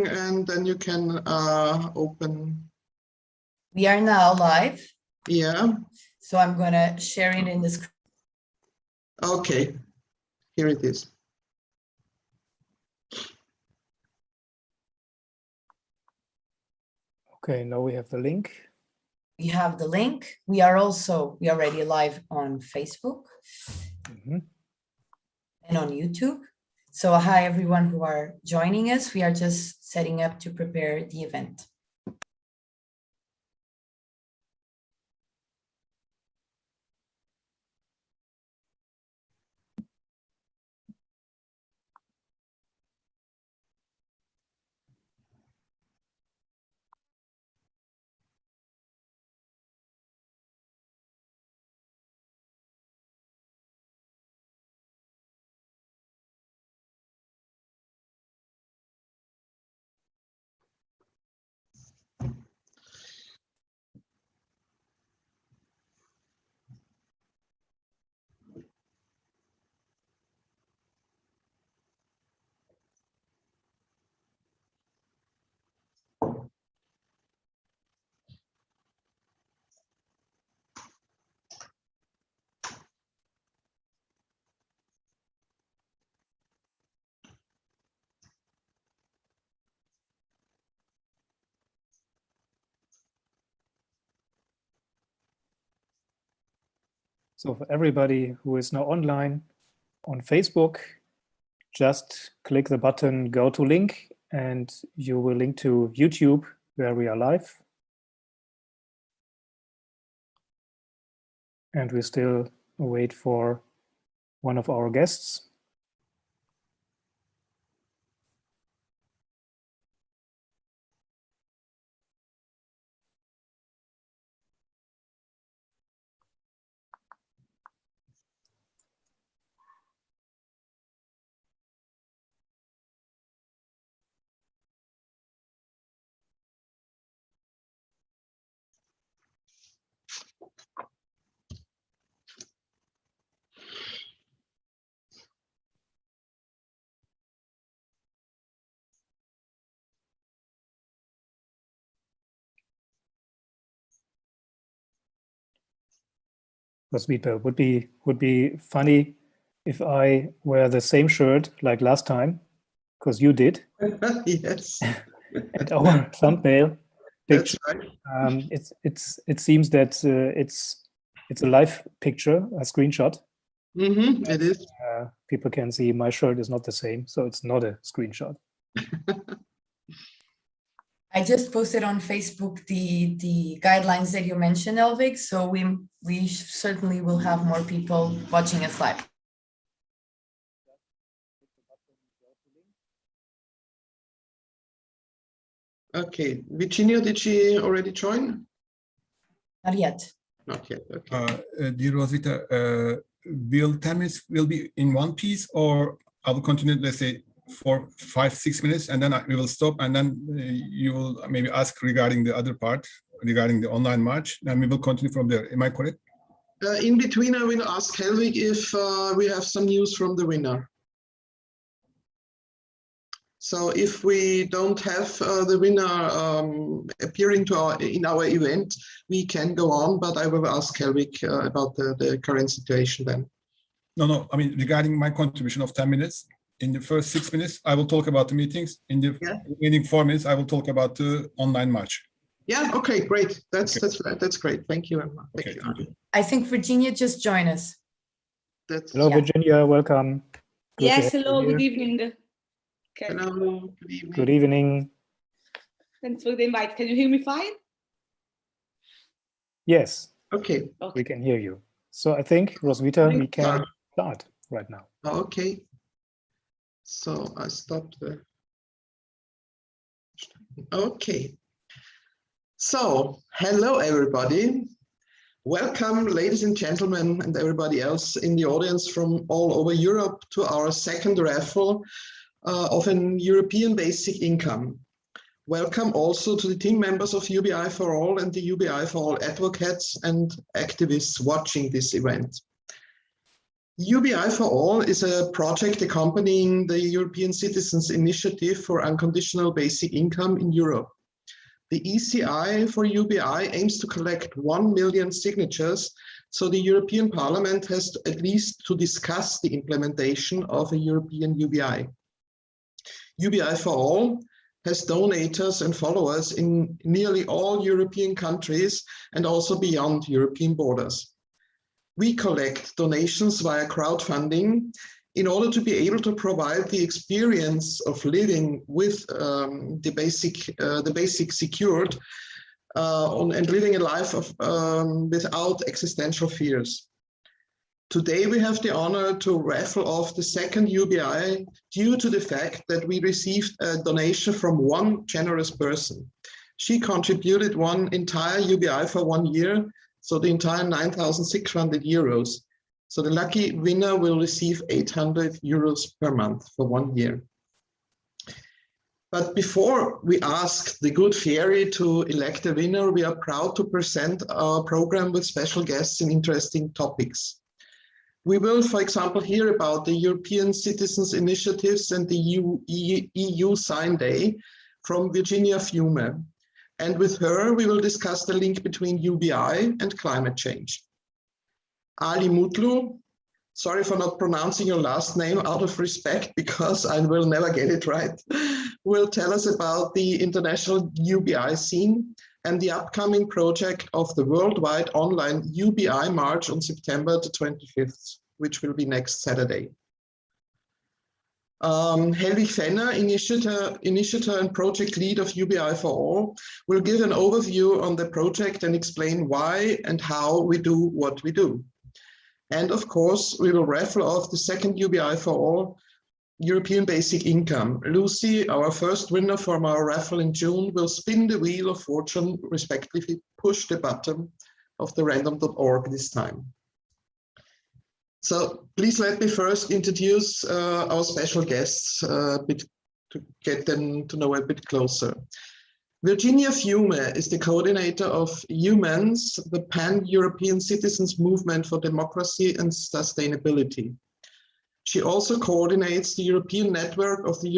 sharing, and then you can open. We are now live. Yeah. So I'm going to share it in the screen. Okay, here it is. Okay, now we have the link. We have the link. We are already live on Facebook and on YouTube. So hi, everyone who are joining us. We are just setting up to prepare the event. So for everybody who is now online on Facebook, just click the button, go to link, and you will link to YouTube where we are live. And we still wait for one of our guests. Roswitha, would be funny if I wear the same shirt like last time, because you did. Yes. And our thumbnail picture. That's right. It seems that it's a live picture, a screenshot. It is. People can see my shirt is not the same, so it's not a screenshot. I just posted on Facebook the guidelines that you mentioned, Elvig. So we certainly will have more people watching us live. Okay, Virginia, did she already join? Not yet. Not yet. Okay. Dear Roswitha, will 10 minutes will be in one piece, or I will continue, let's say, for 5-6 minutes, and then we will stop, and then you will maybe ask regarding the other part, regarding the online march, and we will continue from there. Am I correct? In between, I will ask Helvig if we have some news from the winner. So if we don't have the winner appearing in our event, we can go on, but I will ask Helvig about the current situation then. No, I mean, regarding my contribution of 10 minutes, in the first 6 minutes, I will talk about the meetings. In the remaining 4 minutes, I will talk about the online march. Yeah, okay, great. That's great. Thank you, Emma. Thank you. I think Virginia just joined us. Hello, Virginia, welcome. Yes, hello, good evening. Okay. Hello, good evening. Good evening. Thanks for the invite. Can you hear me fine? Yes. Okay. We can hear you. So I think, Roswitha, we can start right now. Okay. So I stopped the. Okay. So, hello everybody. Welcome, ladies and gentlemen, and everybody else in the audience from all over Europe to our second raffle of an European basic income. Welcome also to the team members of UBI4ALL and the UBI4ALL advocates and activists watching this event. UBI4ALL is a project accompanying the European Citizens Initiative for Unconditional Basic Income in Europe. The ECI for UBI aims to collect 1 million signatures, so the European Parliament has at least to discuss the implementation of a European UBI. UBI4ALL has donors and followers in nearly all European countries and also beyond European borders. We collect donations via crowdfunding in order to be able to provide the experience of living with the basic secured and living a life of, without existential fears. Today we have the honor to raffle off the second UBI due to the fact that we received a donation from one generous person. She contributed one entire UBI for 1 year, so the entire 9,600 euros. So the lucky winner will receive 800 euros per month for 1 year. But before we ask the good fairy to elect a winner, we are proud to present our program with special guests and interesting topics. We will, for example, hear about the European Citizens Initiatives and the EU Sign Day from Virginia Fiume. And with her, we will discuss the link between UBI and climate change. Ali Mutlu, sorry for not pronouncing your last name out of respect, because I will never get it right, will tell us about the international UBI scene and the upcoming project of the worldwide online UBI March on September the 25th, which will be next Saturday. Helwig Fenner, initiator and project lead of UBI4ALL, will give an overview on the project and explain why and how we do what we do. And of course, we will raffle off the second UBI4ALL European Basic Income. Lucy, our first winner from our raffle in June, will spin the wheel of fortune, respectively push the button of the random.org this time. So please let me first introduce our special guests a bit to get them to know a bit closer. Virginia Fiume is the coordinator of Humans, the Pan-European Citizens Movement for Democracy and Sustainability. She also coordinates the European network of the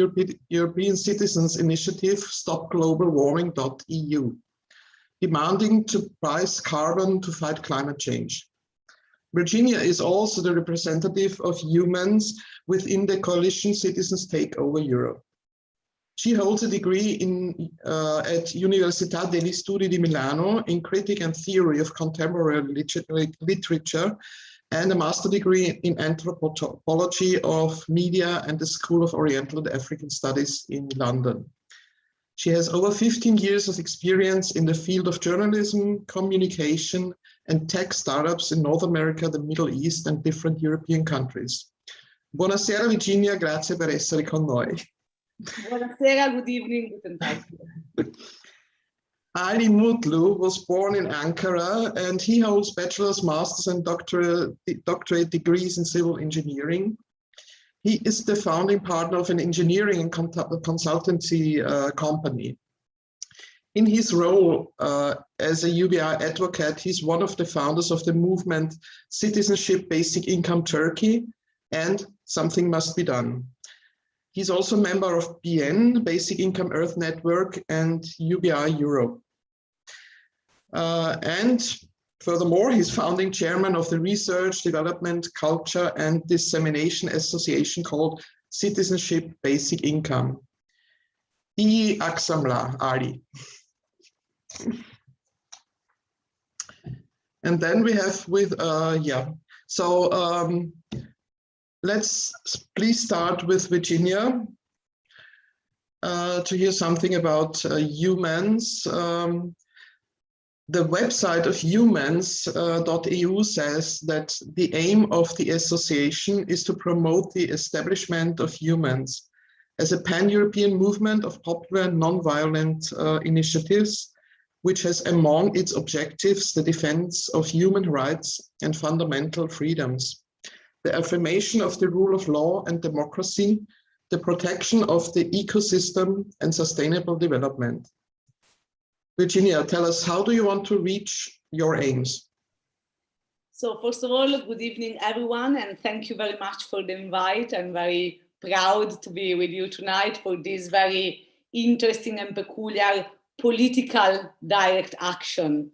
European Citizens Initiative, StopGlobalWarming.eu, demanding to price carbon to fight climate change. Virginia is also the representative of Humans within the coalition Citizens Take Over Europe. She holds a degree at Università degli Studi di Milano in Critic and Theory of Contemporary Literature and a master degree in Anthropology of Media and the School of Oriental and African Studies in London. She has over 15 years of experience in the field of journalism, communication, and tech startups in North America, the Middle East, and different European countries. Buonasera Virginia, grazie per essere con noi. Buonasera, good evening, guten Tag. Ali Mutlu was born in Ankara, and he holds bachelor's, master's, and doctorate degrees in civil engineering. He is the founding partner of an engineering and consultancy company. In his role as a UBI advocate, he's one of the founders of the movement Citizenship Basic Income Turkey and Something Must Be Done. He's also a member of BN, Basic Income Earth Network, and UBI Europe. And furthermore, he's founding chairman of the Research, Development, Culture, and Dissemination Association called Citizenship Basic Income. İyi akşamlar, Ali. And then we have with, let's please start with Virginia to hear something about Humans. The website of humans.eu says that the aim of the association is to promote the establishment of humans as a pan-European movement of popular and non-violent initiatives, which has among its objectives the defense of human rights and fundamental freedoms, the affirmation of the rule of law and democracy, the protection of the ecosystem, and sustainable development. Virginia, tell us, how do you want to reach your aims? So first of all, good evening, everyone, and thank you very much for the invite. I'm very proud to be with you tonight for this very interesting and peculiar political direct action.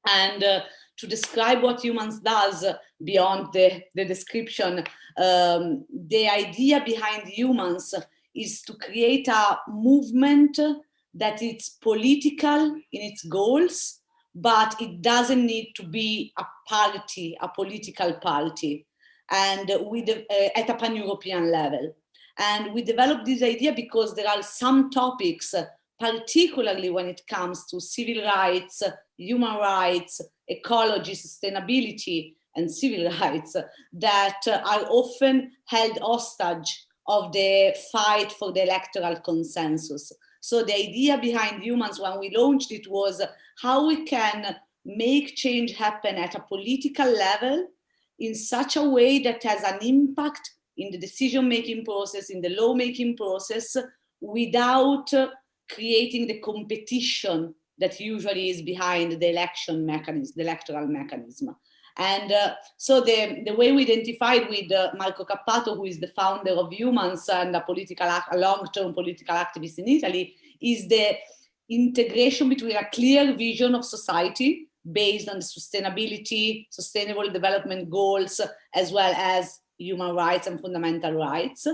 And to describe what Humans does beyond the description, the idea behind Humans is to create a movement that is political in its goals, but it doesn't need to be a party, a political party, and at a pan-European level. And we developed this idea because there are some topics, particularly when it comes to civil rights, human rights, ecology, sustainability, and civil rights, that are often held hostage of the fight for the electoral consensus. So the idea behind Humans when we launched it was how we can make change happen at a political level in such a way that has an impact in the decision-making process, in the law-making process, without creating the competition that usually is behind the election mechanism, the electoral mechanism. And so the way we identified with Marco Cappato, who is the founder of Humans and a long-term political activist in Italy, is the integration between a clear vision of society based on the sustainability, sustainable development goals, as well as human rights and fundamental rights,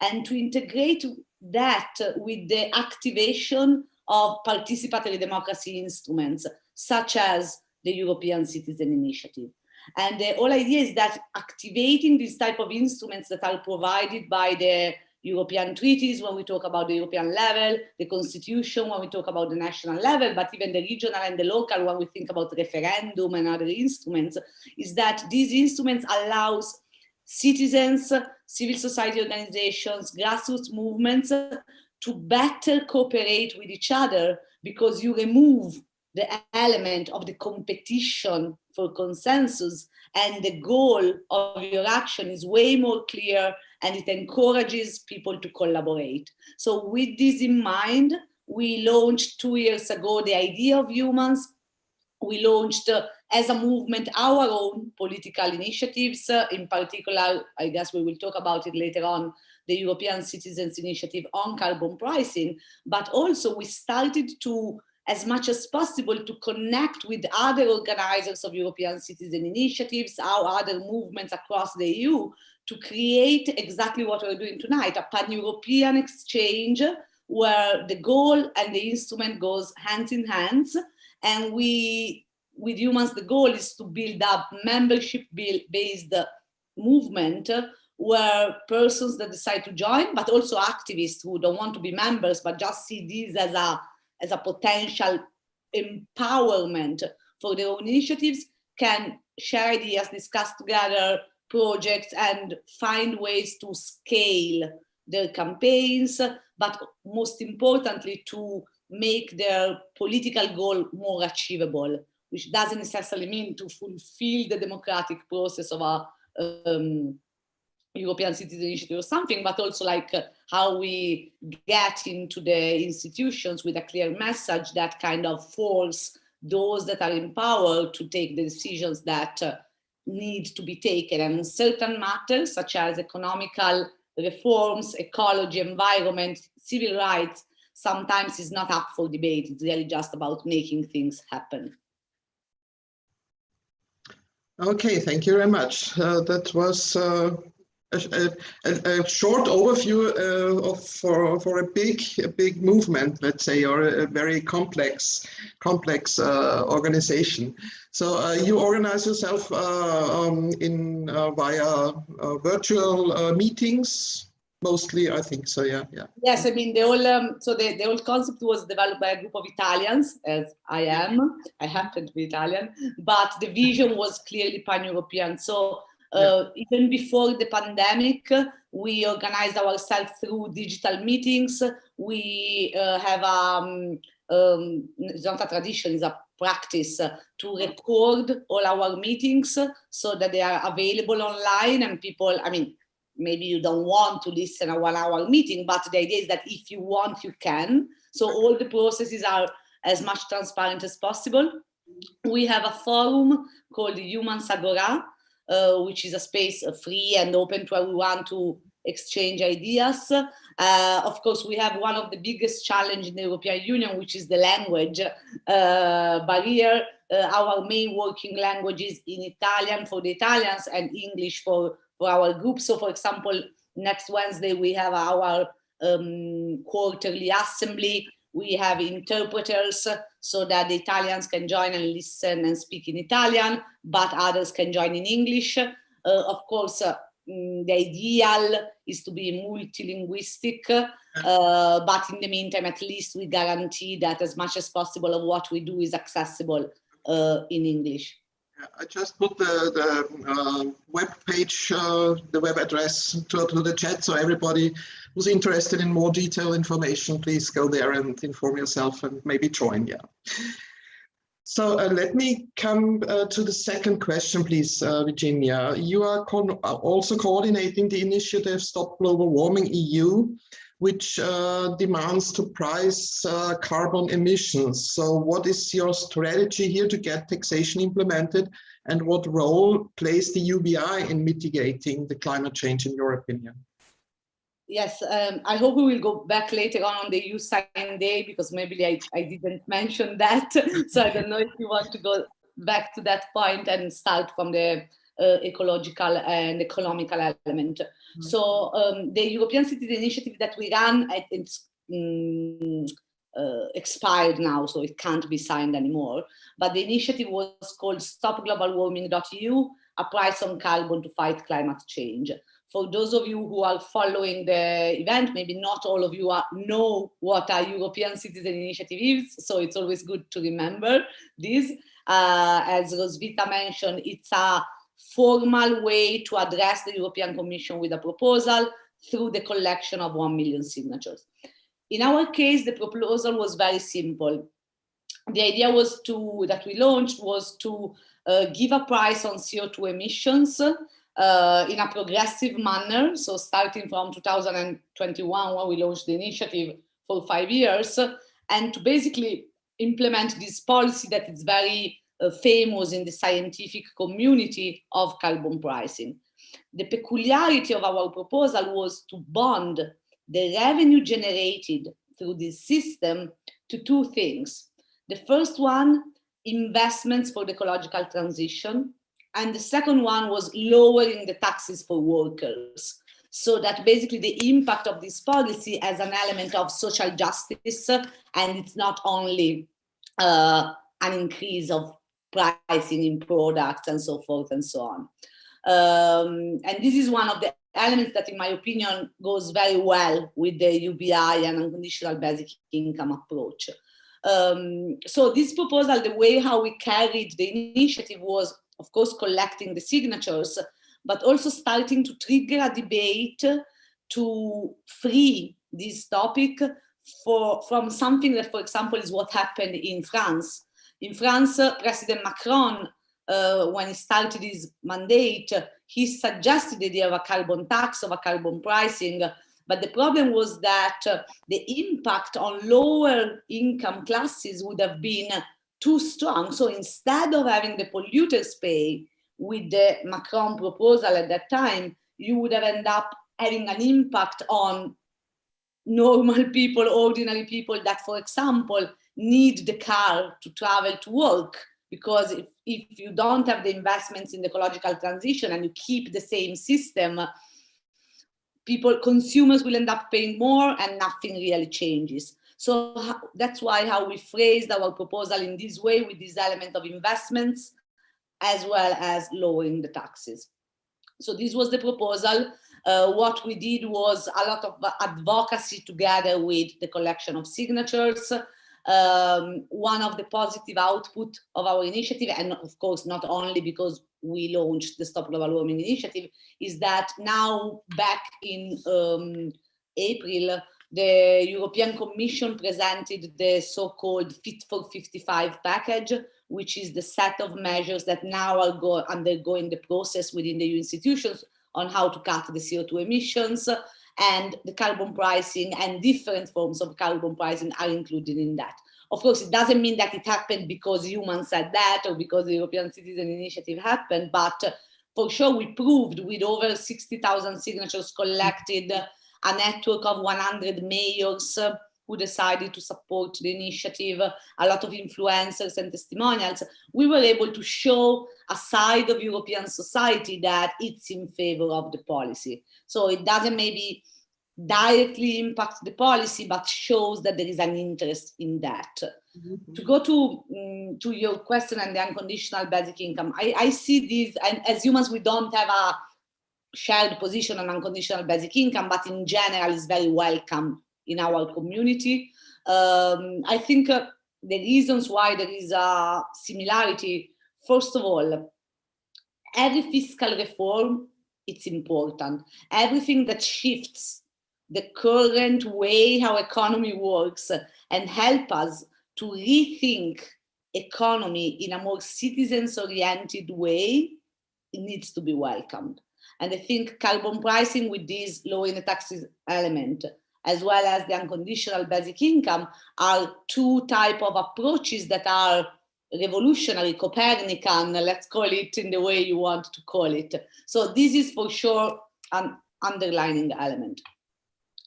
and to integrate that with the activation of participatory democracy instruments, such as the European Citizen Initiative. And the whole idea is that activating these type of instruments that are provided by the European treaties when we talk about the European level, the constitution when we talk about the national level, but even the regional and the local when we think about referendum and other instruments, is that these instruments allows citizens, civil society organizations, grassroots movements to better cooperate with each other, because you remove the element of the competition for consensus, and the goal of your action is way more clear, and it encourages people to collaborate. So with this in mind, we launched 2 years ago the idea of Humans. We launched as a movement our own political initiatives, in particular, I guess we will talk about it later on, the European Citizens Initiative on carbon pricing, but also we started to, as much as possible, to connect with other organizers of European citizen initiatives, our other movements across the EU, to create exactly what we're doing tonight, a pan-European exchange where the goal and the instrument goes hands in hands. And with Humans, the goal is to build up membership-based movement where persons that decide to join, but also activists who don't want to be members, but just see this as a potential empowerment for their own initiatives, can share ideas, discuss together projects, and find ways to scale their campaigns, but most importantly, to make their political goal more achievable, which doesn't necessarily mean to fulfill the democratic process of a European Citizen Initiative or something, but also like how we get into the institutions with a clear message that kind of force those that are in power to take the decisions that need to be taken. And certain matters, such as economical reforms, ecology, environment, civil rights, sometimes is not up for debate. It's really just about making things happen. Okay, thank you very much. That was a short overview for a big movement, let's say, or a very complex organization. So you organize yourself via virtual meetings. Mostly, I think so. Yeah. Yes, I mean the whole concept was developed by a group of Italians, as I am. I happen to be Italian, but the vision was clearly pan-European. So even before the pandemic, we organized ourselves through digital meetings. We have it's not a tradition, it's a practice to record all our meetings so that they are available online, and people, I mean, maybe you don't want to listen a 1 hour meeting, but the idea is that if you want, you can. So all the processes are as much transparent as possible. We have a forum called the Humans Agora, which is a space free and open to everyone to exchange ideas. Of course, we have one of the biggest challenges in the European Union, which is the language barrier. Our main working language is in Italian for the Italians and English for our group. So, for example, next Wednesday, we have our quarterly assembly. We have interpreters so that the Italians can join and listen and speak in Italian, but others can join in English. Of course, the ideal is to be multilinguistic, but in the meantime, at least we guarantee that as much as possible of what we do is accessible in English. I just put the web page, the web address to the chat, so everybody who's interested in more detailed information, please go there and inform yourself and maybe join. Yeah. So let me come to the second question, please, Virginia. You are also coordinating the initiative Stop Global Warming EU, which demands to price carbon emissions. So what is your strategy here to get taxation implemented, and what role plays the UBI in mitigating the climate change, in your opinion? Yes, I hope we will go back later on the EU Sign Day, because maybe I didn't mention that. So I don't know if you want to go back to that point and start from the ecological and economical element. Mm-hmm. So the European Cities Initiative that we ran, it's expired now, so it can't be signed anymore. But the initiative was called stopglobalwarming.eu, a price on carbon to fight climate change. For those of you who are following the event, maybe not all of you know what a European Citizen Initiative is, so it's always good to remember this. As Rosvita mentioned, it's a formal way to address the European Commission with a proposal through the collection of 1 million signatures. In our case, the proposal was very simple. The idea was that we launched was to give a price on CO2 emissions in a progressive manner. So starting from 2021, when we launched the initiative for 5 years, and to basically implement this policy that is very famous in the scientific community of carbon pricing. The peculiarity of our proposal was to bond the revenue generated through this system to two things. The first one, investments for the ecological transition, and the second one was lowering the taxes for workers, so that basically the impact of this policy as an element of social justice, and it's not only an increase of pricing in products and so forth and so on. And this is one of the elements that, in my opinion, goes very well with the UBI and unconditional basic income approach. So this proposal, the way how we carried the initiative was, of course, collecting the signatures, but also starting to trigger a debate to free this topic from something that, for example, is what happened in France. In France, President Macron, when he started his mandate, he suggested the idea of a carbon tax, of a carbon pricing, but the problem was that the impact on lower income classes would have been too strong. So instead of having the polluters pay with the Macron proposal at that time, you would have ended up having an impact on normal people, ordinary people that, for example, need the car to travel to work. Because if you don't have the investments in the ecological transition and you keep the same system, consumers will end up paying more and nothing really changes. So that's why how we phrased our proposal in this way, with this element of investments, as well as lowering the taxes. So this was the proposal. What we did was a lot of advocacy together with the collection of signatures. One of the positive output of our initiative, and of course not only because we launched the Stop Global Warming initiative, is that now back in April, the European Commission presented the so-called Fit for 55 package, which is the set of measures that now are undergoing the process within the EU institutions on how to cut the CO2 emissions, and the carbon pricing and different forms of carbon pricing are included in that. Of course, it doesn't mean that it happened because humans said that or because the European Citizen Initiative happened, but for sure, we proved with over 60,000 signatures collected, a network of 100 mayors who decided to support the initiative, a lot of influencers and testimonials, we were able to show a side of European society that it's in favor of the policy. So it doesn't maybe directly impact the policy, but shows that there is an interest in that. Mm-hmm. To go to your question and the unconditional basic income, I see this, and as humans, we don't have a shared position on unconditional basic income, but in general is very welcome in our community. I think the reasons why there is a similarity, first of all, every fiscal reform, it's important. Everything that shifts the current way how economy works and help us to rethink economy in a more citizens-oriented way, it needs to be welcomed. And I think carbon pricing with this lowering the taxes element, as well as the unconditional basic income, are two types of approaches that are revolutionary, Copernican, let's call it in the way you want to call it. So this is for sure an underlining element.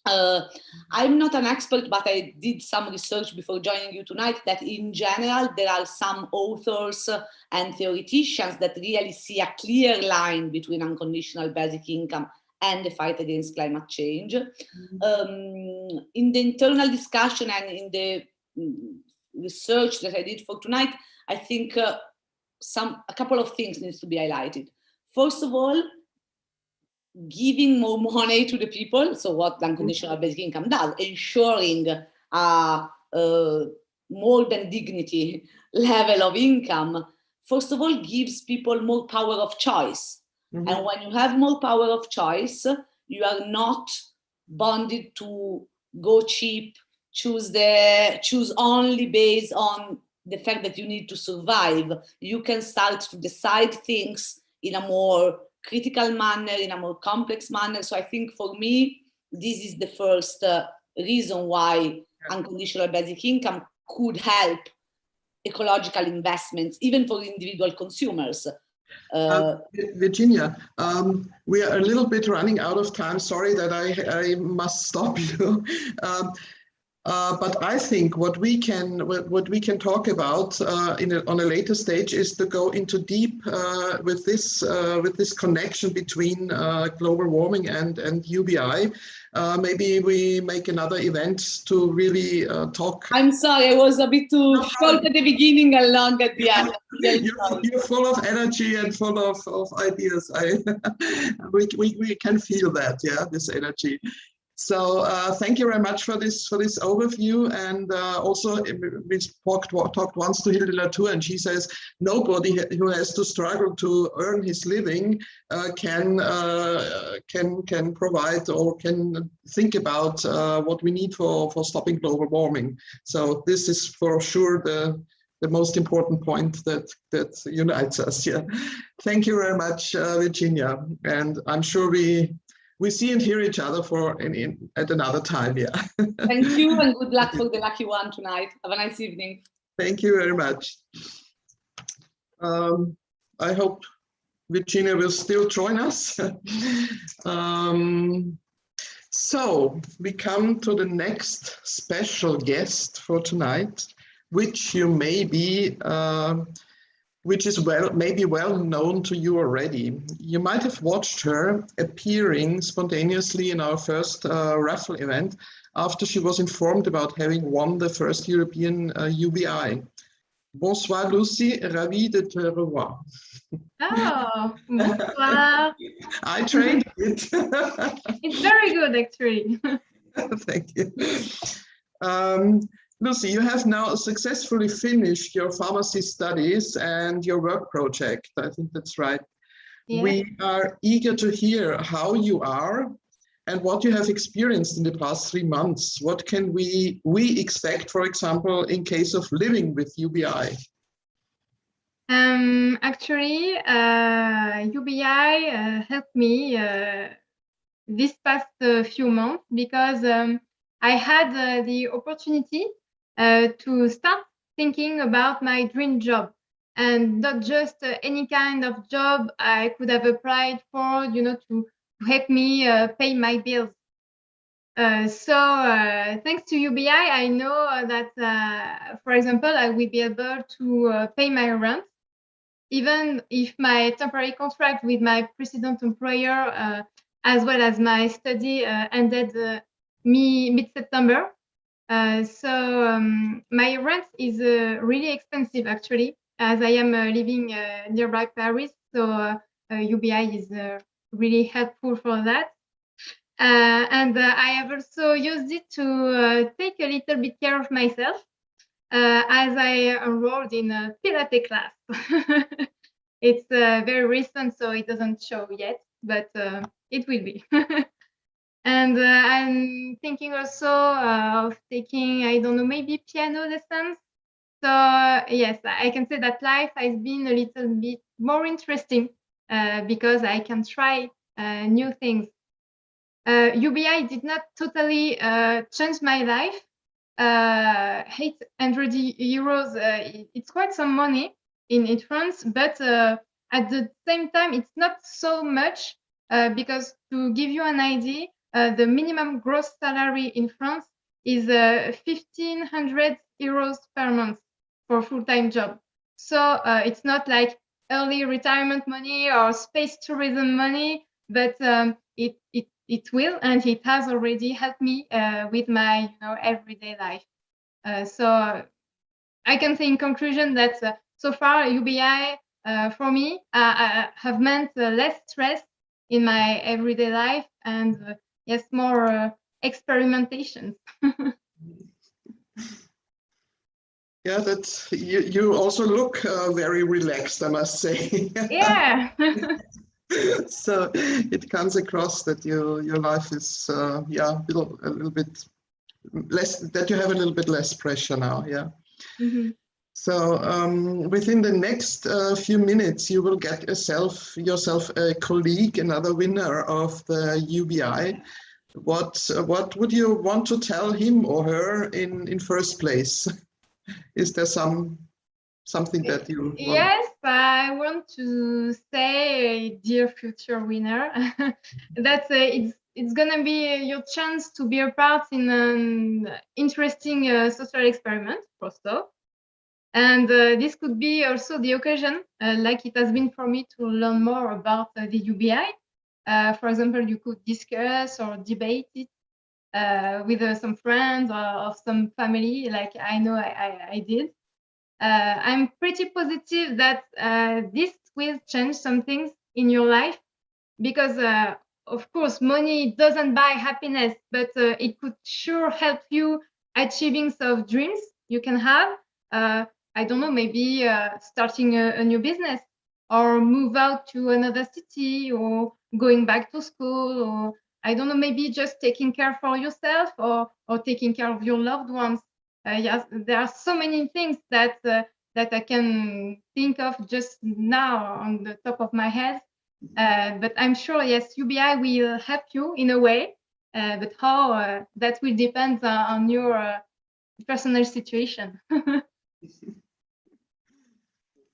I'm not an expert, but I did some research before joining you tonight that in general, there are some authors and theoreticians that really see a clear line between unconditional basic income and the fight against climate change. Mm-hmm. In the internal discussion and in the research that I did for tonight, I think a couple of things needs to be highlighted. First of all, giving more money to the people, so what the unconditional basic income does, ensuring a more than dignity level of income, first of all, gives people more power of choice. Mm-hmm. And when you have more power of choice, you are not bonded to go cheap, choose only based on the fact that you need to survive. You can start to decide things in a more critical manner, in a more complex manner. So I think for me, this is the first reason why unconditional basic income could help ecological investments, even for individual consumers. Virginia, we are a little bit running out of time. Sorry that I must stop you. But I think what we can talk about on a later stage is to go into deep with this connection between global warming and UBI. Maybe we make another event to really talk. I'm sorry, I was a bit too short at the beginning and long at the end. You're full of energy and full of ideas. We can feel that, yeah, this energy. So thank you very much for this overview, and also we talked once to Hilde Latour, and she says nobody who has to struggle to earn his living can provide or can think about what we need for stopping global warming. So this is for sure the most important point that unites us. Yeah, thank you very much, Virginia, and I'm sure we see and hear each other at another time. Yeah. Thank you, and good luck for the lucky one tonight. Have a nice evening. Thank you very much. I hope Virginia will still join us. So we come to the next special guest for tonight, which you may be which is maybe well known to you already. You might have watched her appearing spontaneously in our first raffle event after she was informed about having won the first European UBI. Bonsoir Lucy, ravi de te revoir. Oh, bonsoir. I trained it. It's very good, actually. Thank you. Lucy, you have now successfully finished your pharmacy studies and your work project. I think that's right. Yeah. We are eager to hear how you are and what you have experienced in the past 3 months. What can we expect, for example, in case of living with UBI? Actually, UBI helped me this past few months because I had the opportunity to start thinking about my dream job. and not just any kind of job I could have applied for, to help me pay my bills. So thanks to UBI, I know that, for example, I will be able to pay my rent, even if my temporary contract with my precedent employer, as well as my study, ended mid-September. So my rent is really expensive, actually, as I am living nearby Paris. So UBI is really helpful for that. And I have also used it to take a little bit care of myself, as I enrolled in a Pilates class. It's very recent, so it doesn't show yet, but it will be. And I'm thinking also of taking, I don't know, maybe piano lessons. So yes, I can say that life has been a little bit more interesting because I can try new things. UBI did not totally change my life. 800 euros, it's quite some money in France, but at the same time, it's not so much because to give you an idea, the minimum gross salary in France is 1,500 euros per month for a full-time job. So it's not like early retirement money or space tourism money, but it will, and it has already helped me with my everyday life. So I can say in conclusion that so far UBI for me have meant less stress in my everyday life and yes, more experimentation. Yeah, that's you also look very relaxed, I must say. Yeah. So it comes across that your life is a little bit less, that you have a little bit less pressure now. Yeah. Mm-hmm. So within the next few minutes, you will get yourself a colleague, another winner of the UBI. What would you want to tell him or her in first place? Is there something that you want? Yes, I want to say, dear future winner, that it's gonna be your chance to be a part in an interesting social experiment, also. And this could be also the occasion, like it has been for me, to learn more about the UBI. For example, you could discuss or debate it with some friends or some family, like I know I did. I'm pretty positive that this will change some things in your life because, of course, money doesn't buy happiness, but it could sure help you achieving some dreams you can have. I don't know, maybe starting a new business or move out to another city or going back to school, or I don't know, maybe just taking care for yourself or taking care of your loved ones. Yes, there are so many things that I can think of just now on the top of my head. But I'm sure, yes, UBI will help you in a way, but how that will depend on your personal situation.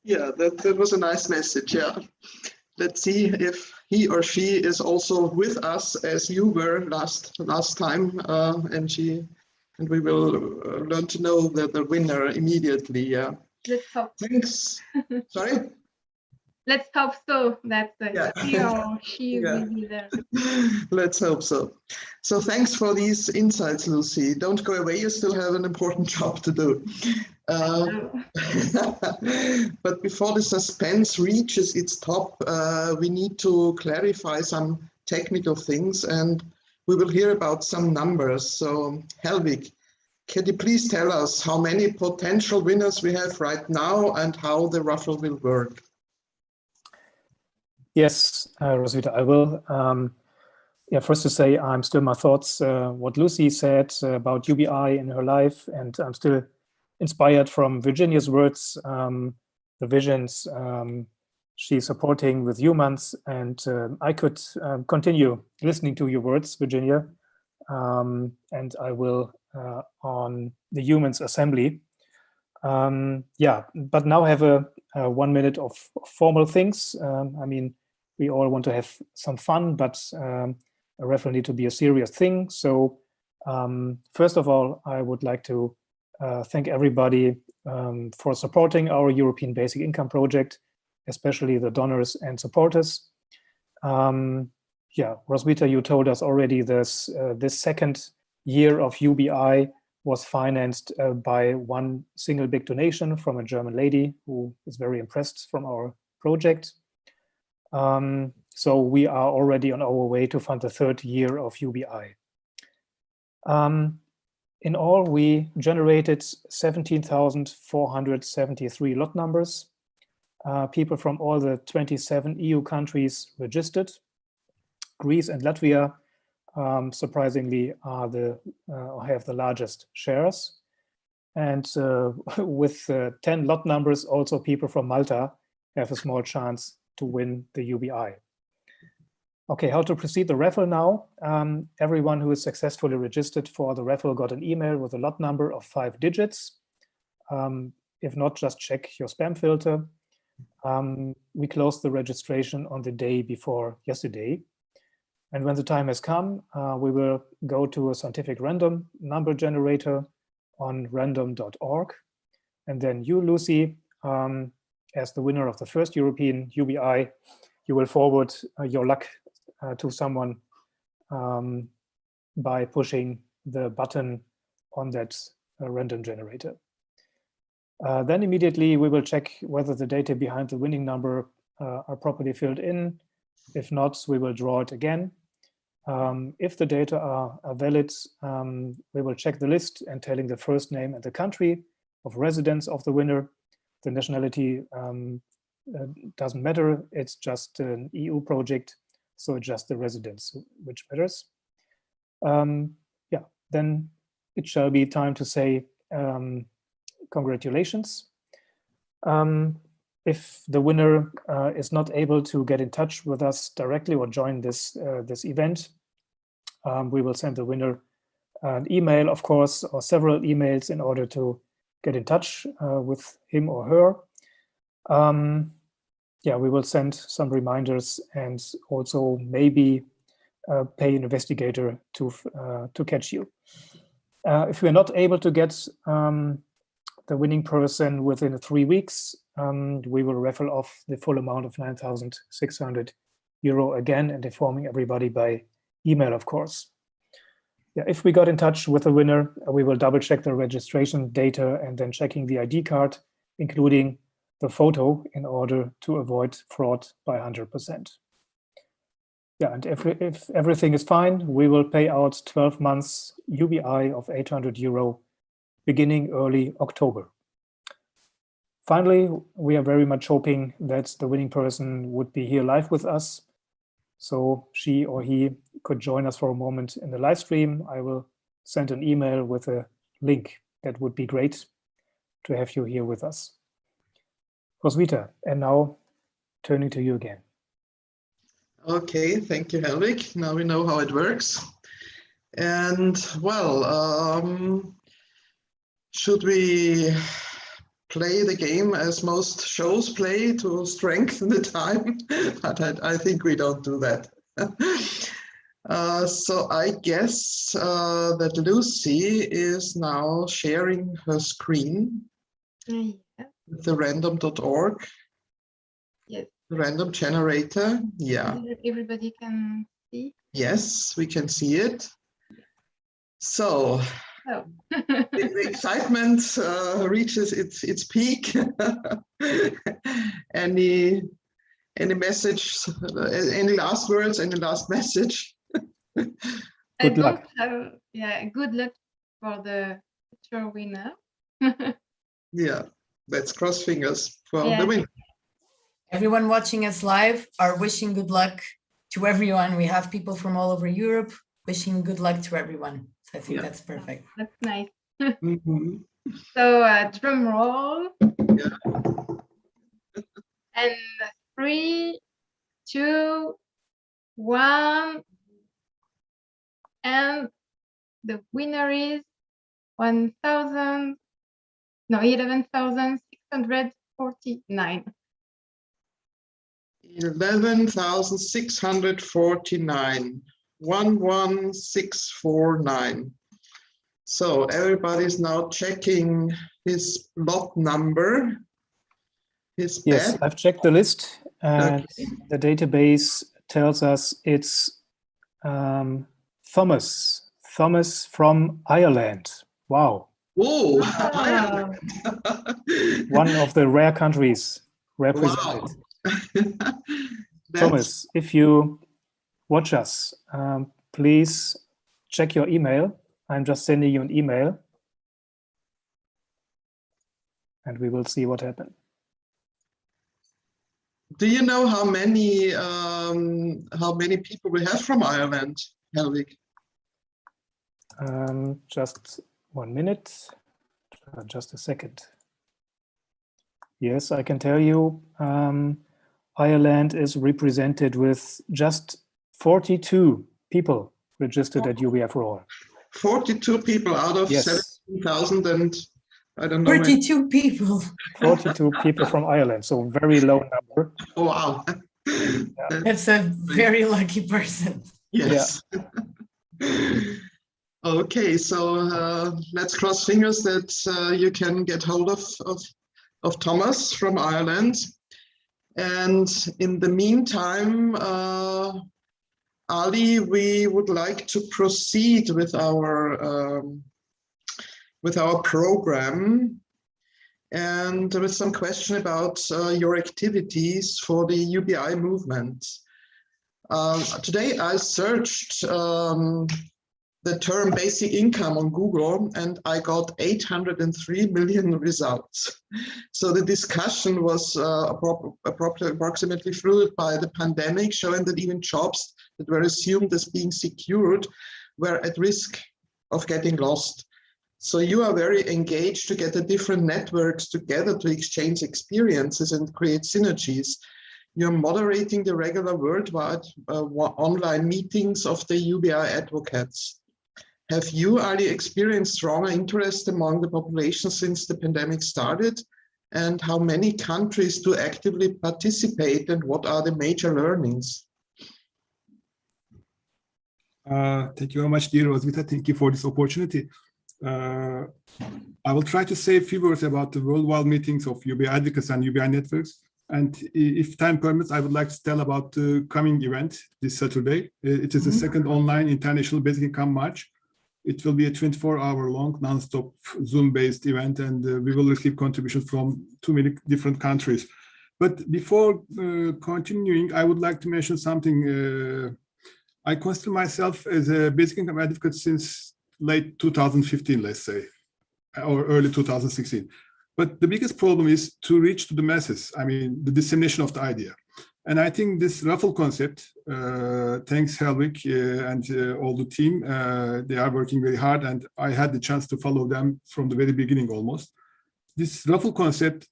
Yeah, that was a nice message. Yeah, let's see if he or she is also with us as you were last time, and we will learn to know the winner immediately. Yeah. Let's hope. Thanks. Sorry. Let's hope so that Yeah. he or she Yeah. will be there. Let's hope so. So thanks for these insights, Lucy. Don't go away. You still have an important job to do. But before the suspense reaches its top, we need to clarify some technical things, and we will hear about some numbers. So Helvig, can you please tell us how many potential winners we have right now and how the raffle will work? Yes, Roswitha, I will. Yeah, first to say, I'm still my thoughts, what Lucy said about UBI in her life, and I'm still inspired from Virginia's words, the visions she's supporting with humans, and I could continue listening to your words, Virginia, and I will on the Humans Assembly. Yeah, but now I have a 1 minute of formal things. I mean, we all want to have some fun, but a raffle need to be a serious thing. So first of all, I would like to thank everybody for supporting our European Basic Income project, especially the donors and supporters. Yeah, Roswitha, you told us already this second year of UBI was financed by one single big donation from a German lady who is very impressed from our project. So we are already on our way to fund the third year of UBI. In all, we generated 17,473 lot numbers. People from all the 27 EU countries registered. Greece and Latvia, surprisingly, have the largest shares. And with 10 lot numbers, also people from Malta have a small chance to win the UBI. Okay, how to proceed the raffle now? Everyone who is successfully registered for the raffle got an email with a lot number of 5 digits. If not, just check your spam filter. We closed the registration on the day before yesterday. And when the time has come, we will go to a scientific random number generator on random.org. And then you, Lucy, as the winner of the first European UBI, you will forward your luck to someone by pushing the button on that random generator. Then immediately we will check whether the data behind the winning number are properly filled in. If not, we will draw it again. If the data are valid, we will check the list entailing the first name and the country of residence of the winner. The nationality doesn't matter, it's just an EU project, so it's just the residence which matters. Yeah, then it shall be time to say congratulations. If the winner is not able to get in touch with us directly or join this event, we will send the winner an email, of course, or several emails in order to get in touch with him or her. Yeah, we will send some reminders and also maybe pay an investigator to catch you. If we're not able to get the winning person within 3 weeks, we will raffle off the full amount of 9,600 euro again and informing everybody by email, of course. Yeah, if we got in touch with the winner, we will double check the registration data and then checking the ID card, including the photo, in order to avoid fraud by 100%. Yeah, and if everything is fine, we will pay out 12 months UBI of 800 euro beginning early October. Finally, we are very much hoping that the winning person would be here live with us, so she or he could join us for a moment in the live stream. I will send an email with a link. That would be great to have you here with us. Roswitha, and now turning to you again. Okay, thank you, Helvig. Now we know how it works. And well, should we play the game as most shows play to strengthen the time? But I think we don't do that. So I guess that Lucy is now sharing her screen with the random.org. Yes. Random generator. Yeah. Everybody can see. Yes, we can see it. So the excitement reaches its peak. Any message? Any last words? Any last message? Good luck. Good luck for the future winner. Yeah, let's cross fingers for the winner. Everyone watching us live are wishing good luck to everyone. We have people from all over Europe wishing good luck to everyone. So I think that's perfect. That's nice. Mm-hmm. So drum roll. Yeah. And 3, 2, 1. And the winner is 1,000 No, 11,649. 11,649. 11649. So everybody's now checking his lot number. His Yes, bet. I've checked the list, and the database tells us it's Thomas from Ireland. Wow. Whoa. Wow. One of the rare countries represented. Wow. Thomas, if you watch us, please check your email. I'm just sending you an email, and we will see what happens. Do you know how many people we have from Ireland, Helvig? Just 1 minute, just a second. Yes, I can tell you, Ireland is represented with just 42 people registered at UBI4ALL. 42 people out of 17,000 and I don't know. 42 people. 42 people from Ireland, so very low number. Oh, wow. Yeah. That's a very lucky person. Yes. Yeah. Okay, so let's cross fingers that you can get hold of Thomas from Ireland. And in the meantime, Ali, we would like to proceed with our program and with some question about your activities for the UBI movement. Today I searched the term basic income on Google and I got 803 million results. So the discussion was approximately fueled by the pandemic, showing that even jobs that were assumed as being secured were at risk of getting lost. So you are very engaged to get the different networks together to exchange experiences and create synergies. You're moderating the regular worldwide online meetings of the UBI advocates. Have you, Ali, experienced stronger interest among the population since the pandemic started? And how many countries do actively participate and what are the major learnings? Thank you very much, dear Roswitha. Thank you for this opportunity. I will try to say a few words about the worldwide meetings of UBI advocates and UBI networks. And if time permits, I would like to tell about the coming event this Saturday. It is the second online International Basic Income March. It will be a 24-hour-long, non-stop Zoom-based event, and we will receive contributions from too many different countries. But before continuing, I would like to mention something. I consider myself as a basic income advocate since late 2015, let's say, or early 2016. But the biggest problem is to reach to the masses. I mean, the dissemination of the idea. And I think this raffle concept, thanks Helvig and all the team, they are working very hard, and I had the chance to follow them from the very beginning almost. This raffle concept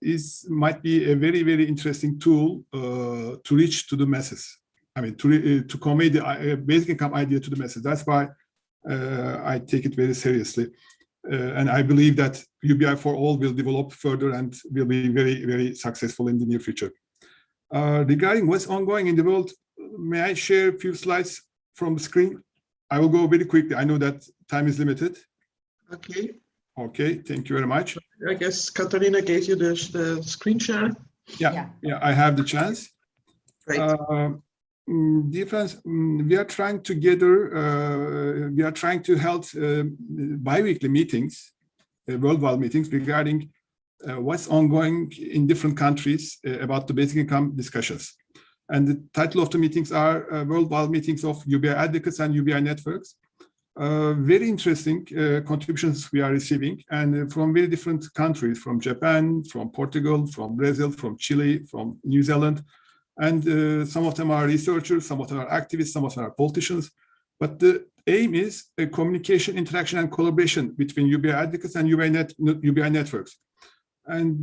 might be a very, very interesting tool to reach to the masses. I mean, to convey the basic income idea to the masses. That's why I take it very seriously. And I believe that UBI4ALL will develop further and will be very, very successful in the near future. Regarding what's ongoing in the world, may I share a few slides from the screen? I will go very quickly. I know that time is limited. Okay. Okay, thank you very much. I guess Katarina gave you the screen share. Yeah, I have the chance. Great. Dear friends, we are trying to hold bi-weekly meetings, worldwide meetings regarding what's ongoing in different countries about the basic income discussions. And the title of the meetings are Worldwide Meetings of UBI Advocates and UBI Networks. Very interesting contributions we are receiving, and from very different countries, from Japan, from Portugal, from Brazil, from Chile, from New Zealand. And some of them are researchers, some of them are activists, some of them are politicians. But the aim is a communication, interaction, and collaboration between UBI advocates and UBI networks. And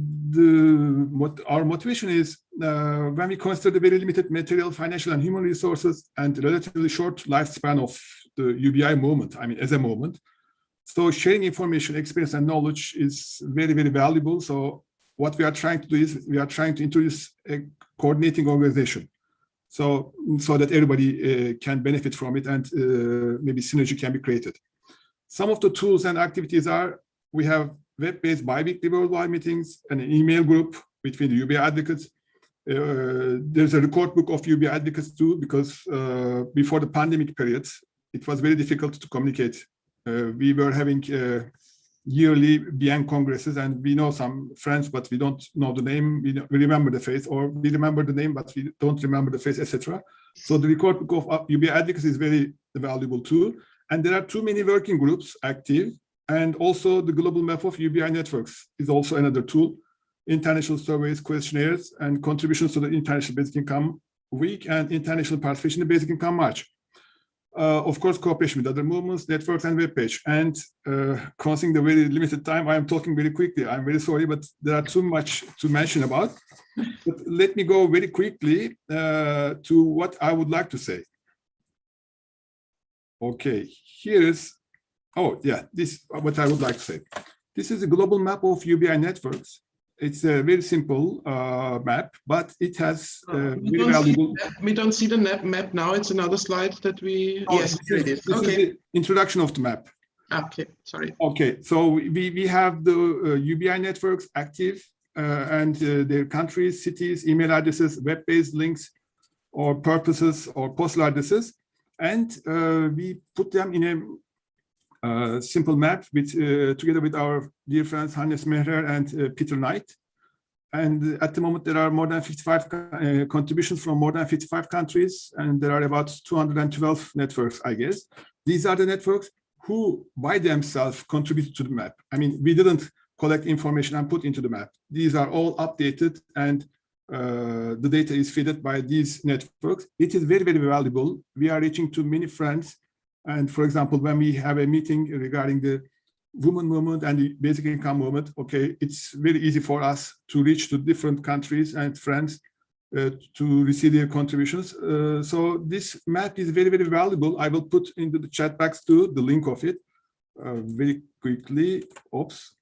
what our motivation is, when we consider the very limited material, financial, and human resources, and relatively short lifespan of the UBI movement, I mean, as a movement, So sharing information, experience, and knowledge is very, very valuable. So what we are trying to do is we are trying to introduce a coordinating organization. So that everybody can benefit from it, and maybe synergy can be created. Some of the tools and activities are, we have web-based bi-weekly worldwide meetings and an email group between the UBI advocates. There's a record book of UBI advocates too, because before the pandemic periods, it was very difficult to communicate. We were having yearly BN congresses, and we know some friends, but we don't know the name. We remember the face, or we remember the name, but we don't remember the face, etc. So the record book of UBI advocacy is very valuable too. And there are too many working groups active, and also the global map of UBI networks is also another tool. International surveys, questionnaires, and contributions to the International Basic Income Week and International Participation in the Basic Income March. Of course, cooperation with other movements, networks, and web page. And crossing the very limited time, I am talking very quickly. I'm very sorry, but there are too much to mention about. But let me go very quickly to what I would like to say. Okay, here is, this is what I would like to say. This is a global map of UBI networks. It's a very simple map, but it has very valuable. We don't see the map now. It's another slide that we. Yes, here it is. This is the introduction of the map. Okay, sorry. Okay, so we have the UBI networks active and their countries, cities, email addresses, web-based links, or purposes, or postal addresses, and we put them in a simple map with together with our dear friends Hannes Mehrer and Peter Knight. And at the moment, there are more than 55 contributions from more than 55 countries, and there are about 212 networks, I guess. These are the networks who, by themselves, contributed to the map. I mean, we didn't collect information and put into the map. These are all updated, and the data is fed by these networks. It is very, very valuable. We are reaching to many friends. And for example, when we have a meeting regarding the women movement and the basic income movement, okay, it's very easy for us to reach to different countries and friends to receive their contributions. So this map is very, very valuable. I will put into the chat box too, the link of it very quickly. Oops.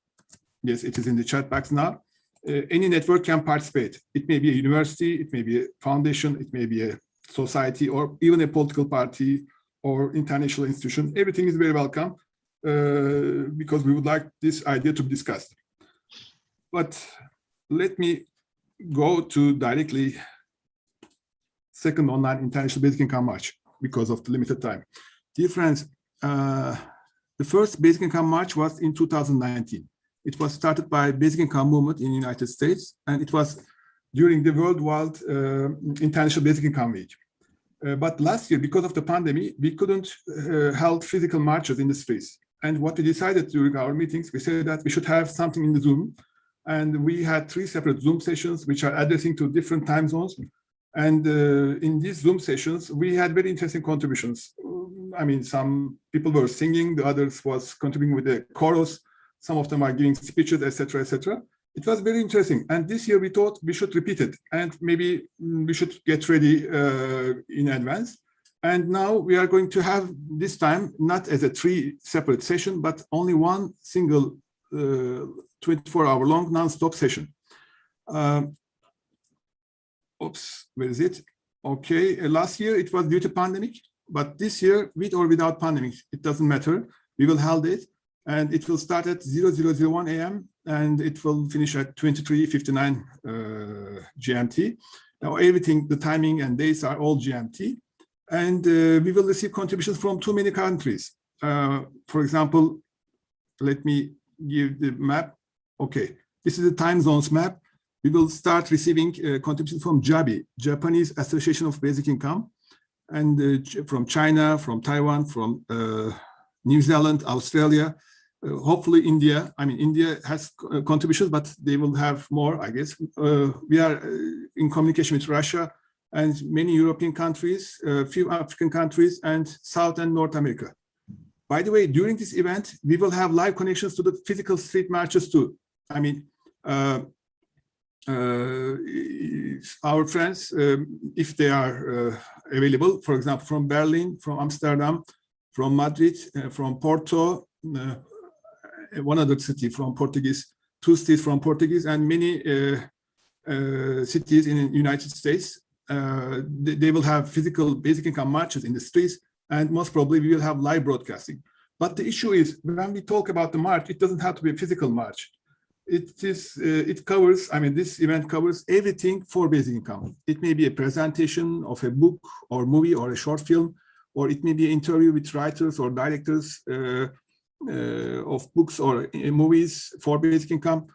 Yes, it is in the chat box now. Any network can participate. It may be a university, it may be a foundation, it may be a society, or even a political party, or international institution. Everything is very welcome because we would like this idea to be discussed. But let me go to directly second online International Basic Income March because of the limited time. Dear friends, the first Basic Income March was in 2019. It was started by Basic Income Movement in the United States, and it was during the worldwide International Basic Income Week. But last year, because of the pandemic, we couldn't hold physical marches in the streets. And what we decided during our meetings, we said that we should have something in the Zoom. And we had 3 separate Zoom sessions, which are addressing to different time zones. And in these Zoom sessions, we had very interesting contributions. I mean, some people were singing, the others was contributing with the chorus. Some of them are giving speeches, etc., etc. It was very interesting. And this year we thought we should repeat it, and maybe we should get ready in advance. And now we are going to have this time, not as a 3 separate session, but only one single 24-hour long non-stop session. Oops, where is it? Okay, last year it was due to pandemic, but this year, with or without pandemic, it doesn't matter. We will hold it, and it will start at 0001 a.m. and it will finish at 23:59 GMT. Now everything, the timing and dates are all GMT. And we will receive contributions from too many countries. For example, let me give the map. Okay, this is the time zones map. We will start receiving contributions from JABI, Japanese Association of Basic Income, and from China, from Taiwan, from New Zealand, Australia, hopefully India. I mean, India has contributions, but they will have more, I guess. We are in communication with Russia and many European countries, a few African countries, and South and North America. By the way, during this event, we will have live connections to the physical street marches too. I mean, our friends, if they are available, for example, from Berlin, from Amsterdam, from Madrid, from Porto, one other city from Portuguese, 2 states from Portuguese, and many cities in the United States. They will have physical basic income marches in the streets, and most probably we will have live broadcasting. But the issue is, when we talk about the march, it doesn't have to be a physical march. It covers, I mean, this event covers everything for basic income. It may be a presentation of a book or movie or a short film, or it may be an interview with writers or directors of books or movies for basic income.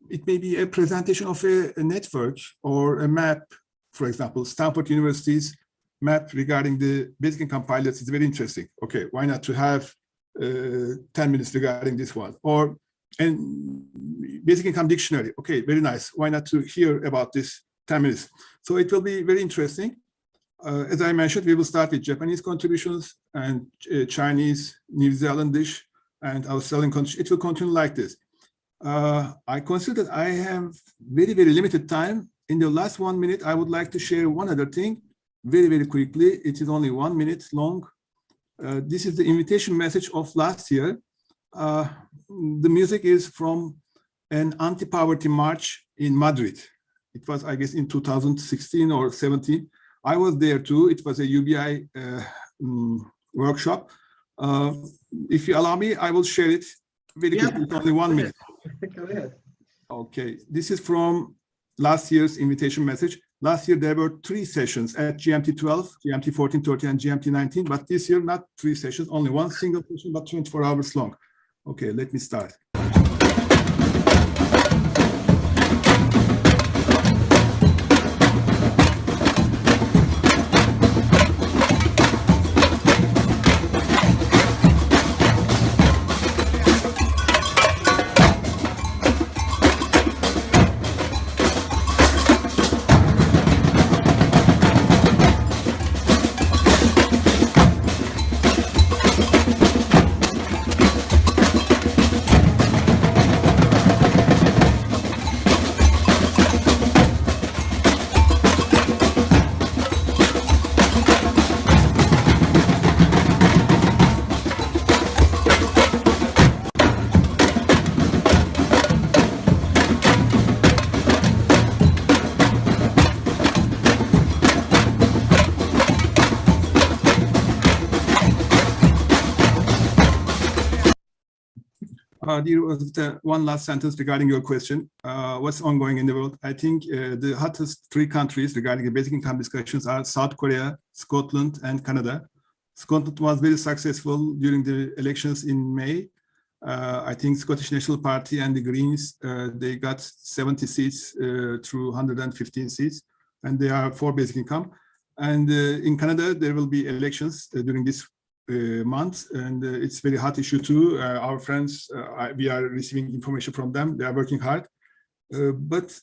It may be a presentation of a network or a map. For example, Stanford University's map regarding the basic income pilots is very interesting. Okay, why not to have 10 minutes regarding this one? Or and basic income dictionary. Okay, very nice. Why not to hear about this 10 minutes? So it will be very interesting. As I mentioned, we will start with Japanese contributions and Chinese, New Zealandish, and Australian contributions. It will continue like this. I consider that I have very, very limited time. In the last 1 minute, I would like to share one other thing very, very quickly. It is only 1 minute long. This is the invitation message of last year. The music is from an anti-poverty march in Madrid. It was, I guess, in 2016 or 17. I was there too. It was a UBI workshop. If you allow me, I will share it very quickly. It's only 1 minute. Go ahead. Okay, this is from last year's invitation message. Last year, there were 3 sessions at GMT 12, GMT 1430, and GMT 19. But this year, not 3 sessions, only one single session, but 24 hours long. Okay, let me start. There was one last sentence regarding your question. What's ongoing in the world? I think the hottest 3 countries regarding the basic income discussions are South Korea, Scotland, and Canada. Scotland was very successful during the elections in May. I think Scottish National Party and the Greens, they got 70 seats through 115 seats, and they are for basic income. And in Canada, there will be elections during this month, and it's very hot issue too. Our friends, we are receiving information from them. They are working hard. But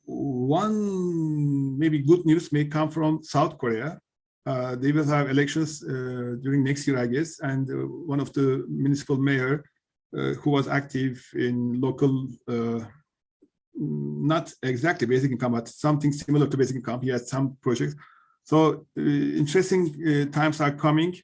one maybe good news may come from South Korea. They will have elections during next year, I guess. And one of the municipal mayor who was active in local, not exactly basic income, but something similar to basic income. He has some projects. So interesting times are coming.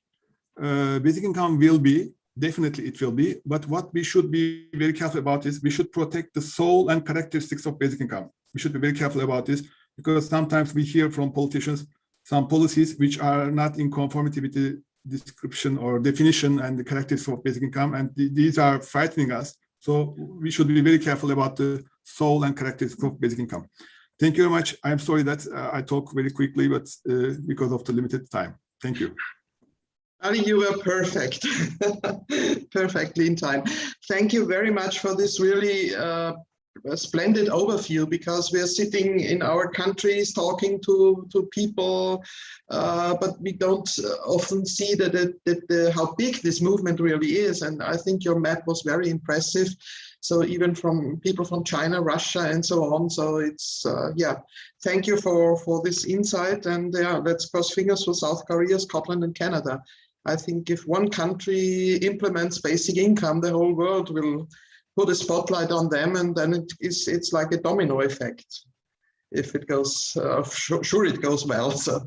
Basic income will be, definitely it will be, but what we should be very careful about is we should protect the soul and characteristics of basic income. We should be very careful about this, because sometimes we hear from politicians some policies which are not in conformity with the description or definition and the characteristics of basic income, and these are frightening us. So we should be very careful about the soul and characteristics of basic income. Thank you very much. I'm sorry that I talk very quickly, but because of the limited time. Thank you. Ali, you were perfect, perfectly in time. Thank you very much for this really splendid overview, because we are sitting in our countries talking to people, but we don't often see how big this movement really is. And I think your map was very impressive. So even from people from China, Russia, and so on. So it's, yeah, thank you for this insight. And yeah, let's cross fingers for South Korea, Scotland, and Canada. I think if one country implements basic income, the whole world will put a spotlight on them, and then it's like a domino effect. if it goes, sure it goes well. So,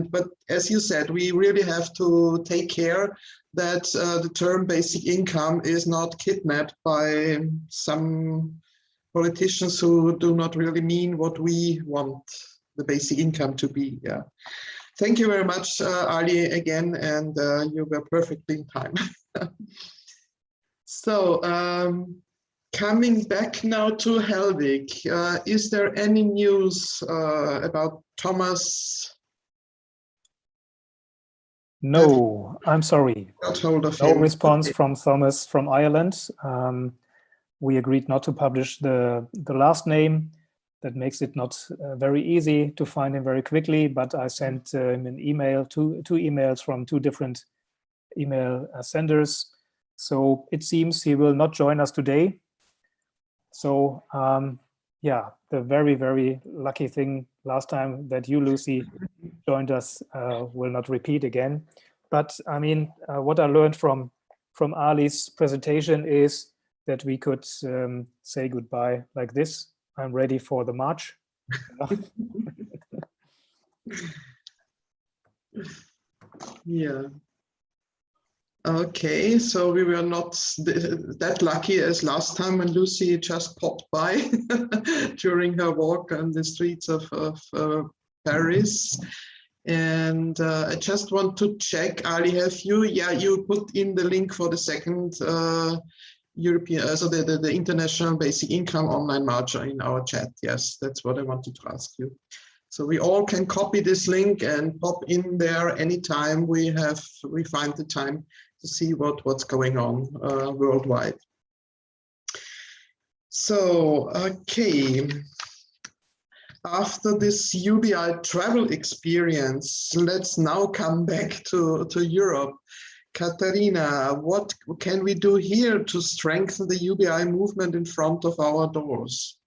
but as you said, we really have to take care that the term basic income is not kidnapped by some politicians who do not really mean what we want the basic income to be. Yeah. Thank you very much, Ali, again, and you were perfectly in time. So, coming back now to Helvig, is there any news about Thomas? No, I'm sorry. Got hold of No him. response from Thomas from Ireland. We agreed not to publish the last name. That makes it not very easy to find him very quickly, but I sent him an email, two emails from two different email senders. So it seems he will not join us today. So yeah, the very, very lucky thing last time that you, Lucy, joined us will not repeat again. But I mean, what I learned from Ali's presentation is that we could say goodbye like this. I'm ready for the march. Yeah. Okay, so we were not that lucky as last time when Lucy just popped by during her walk on the streets of Paris. And I just want to check, Ali, have you? Yeah, you put in the link for the second European, so the International Basic Income Online March in our chat. Yes, that's what I wanted to ask you. So we all can copy this link and pop in there anytime we find the time to see what's going on worldwide. So, okay. After this UBI travel experience, let's now come back to Europe. Katharina, what can we do here to strengthen the UBI movement in front of our doors?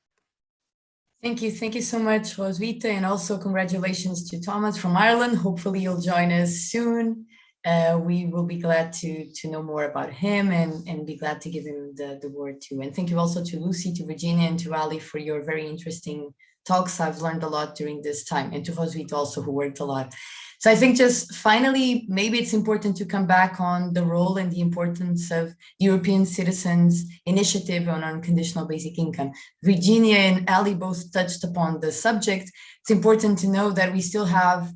Thank you so much, Roswitha, and also congratulations to Thomas from Ireland. Hopefully you'll join us soon. We will be glad to know more about him and be glad to give him the word too. And thank you also to Lucy, to Virginia, and to Ali for your very interesting talks. I've learned a lot during this time, and to Roswitha also, who worked a lot. So I think just finally, maybe it's important to come back on the role and the importance of European Citizens Initiative on Unconditional Basic Income. Virginia and Ali both touched upon the subject. It's important to know that we still have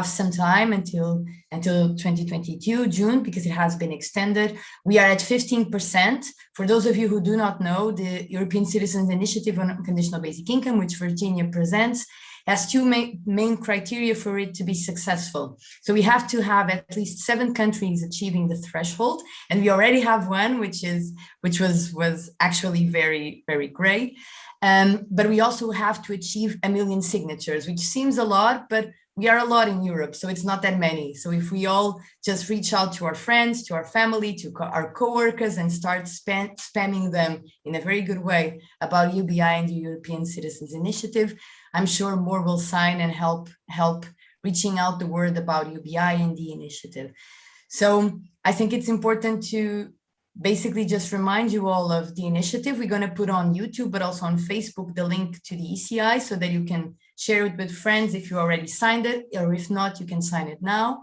some time until 2022 June, because it has been extended. We are at 15%. For those of you who do not know, the European Citizens Initiative on Unconditional Basic Income, which Virginia presents, has two main criteria for it to be successful. So we have to have at least 7 countries achieving the threshold, and we already have one, which was actually very, very great. But we also have to achieve 1 million signatures, which seems a lot, but we are a lot in Europe, so it's not that many. So if we all just reach out to our friends, to our family, to our co-workers, and start spamming them in a very good way about UBI and the European Citizens Initiative, I'm sure more will sign and help reaching out the word about UBI and the initiative. So I think it's important to basically just remind you all of the initiative. We're going to put on YouTube, but also on Facebook, the link to the ECI, so that you can share it with friends if you already signed it, or if not, you can sign it now.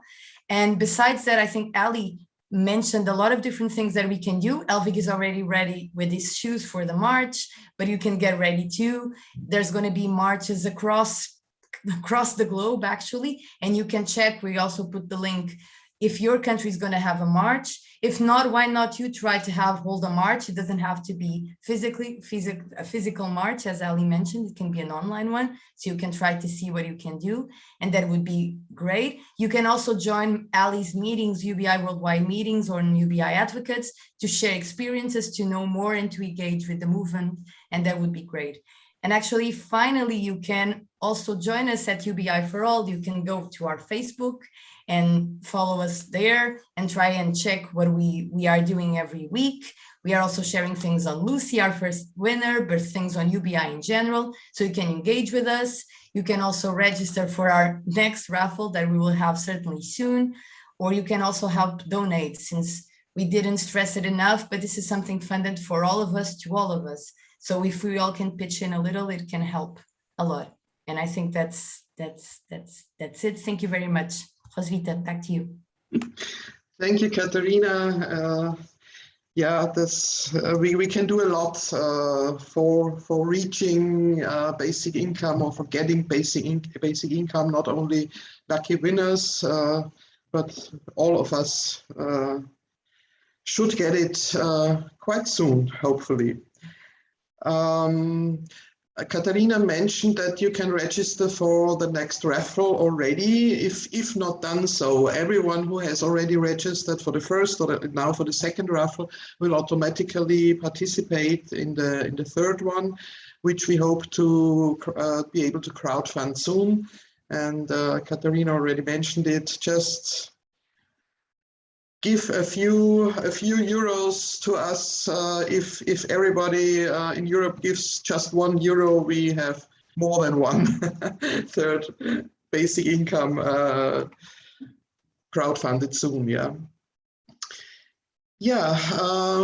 And besides that, I think Ali mentioned a lot of different things that we can do. Helvig is already ready with his shoes for the march, but you can get ready too. There's going to be marches across the globe, actually, and you can check. We also put the link if your country is going to have a march. If not, why not you try to hold a march? It doesn't have to be a physical march, as Ali mentioned. It can be an online one, so you can try to see what you can do, and that would be great. You can also join Ali's meetings, UBI Worldwide meetings, or UBI advocates, to share experiences, to know more, and to engage with the movement, and that would be great. And actually, finally, you can also join us at UBI4ALL. You can go to our Facebook and follow us there and try and check what we are doing every week. We are also sharing things on Lucy, our first winner, but things on UBI in general, so you can engage with us. You can also register for our next raffle that we will have certainly soon, or you can also help donate, since we didn't stress it enough, but this is something funded for all of us, to all of us. So if we all can pitch in a little, it can help a lot. I think that's it. Thank you very much. Roswitha, back to you. Thank you, Katharina. Yeah, this we can do a lot for reaching basic income, or for getting basic income. Not only lucky winners, but all of us should get it quite soon, hopefully. Katharina mentioned that you can register for the next raffle already. If not done so, everyone who has already registered for the first or now for the second raffle will automatically participate in the third one, which we hope to be able to crowdfund soon. And Katharina already mentioned it. Just give a few euros to us. If everybody in Europe gives just €1, we have more than one third basic income crowdfunded soon.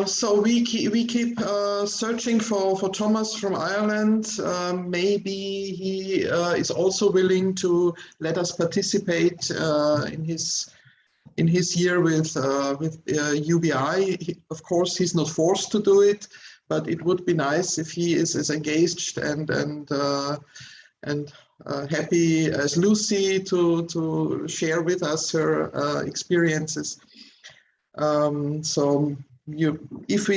So we keep searching for Thomas from Ireland. Maybe he is also willing to let us participate in his year with UBI. Of course, he's not forced to do it, but it would be nice if he is as engaged and happy as Lucy to share with us her experiences. So if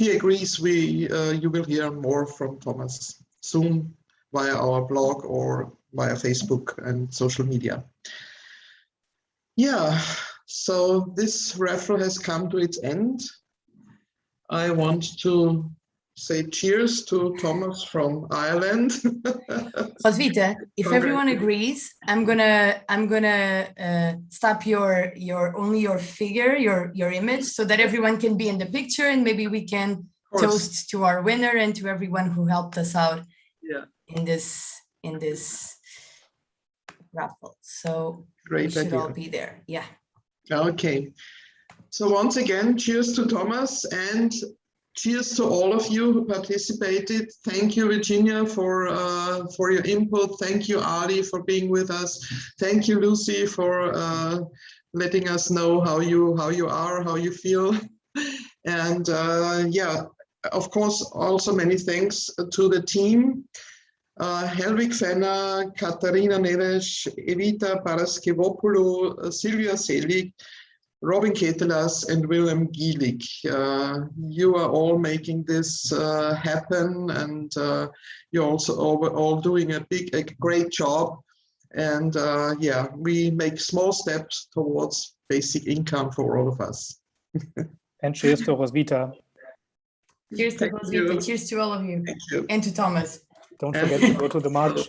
he agrees, you will hear more from Thomas soon via our blog or via Facebook and social media. Yeah, so this raffle has come to its end. I want to say cheers to Thomas from Ireland. Roswitha, if everyone agrees, I'm gonna stop your figure, your image, so that everyone can be in the picture, and maybe we can toast to our winner and to everyone who helped us out in this raffle. So great, we should idea. all be there. Yeah. Okay. So once again, cheers to Thomas, and cheers to all of you who participated. Thank you, Virginia, for your input. Thank you, Adi, for being with us. Thank you, Lucy, for letting us know how you are, how you feel. And of course, also many thanks to the team. Helvig Fenner, Katharina Neves, Evita Paraskivopoulou, Silvia Selig, Robin Ketelas, and Willem Gielik. You are all making this happen, and you're also all doing a great job. And we make small steps towards basic income for all of us. And cheers to Roswitha. Cheers to Roswitha. Cheers to all of you. And to Thomas. Don't forget to go to the march.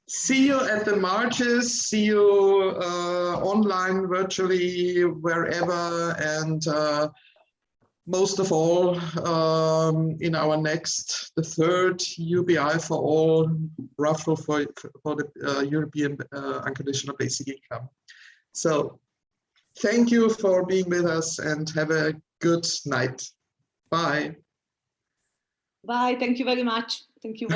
See you at the marches, see you online, virtually, wherever, and most of all, in our the third UBI4ALL raffle for the European Unconditional Basic Income. So thank you for being with us, and have a good night. Bye. Bye. Thank you very much. Thank you. Bye.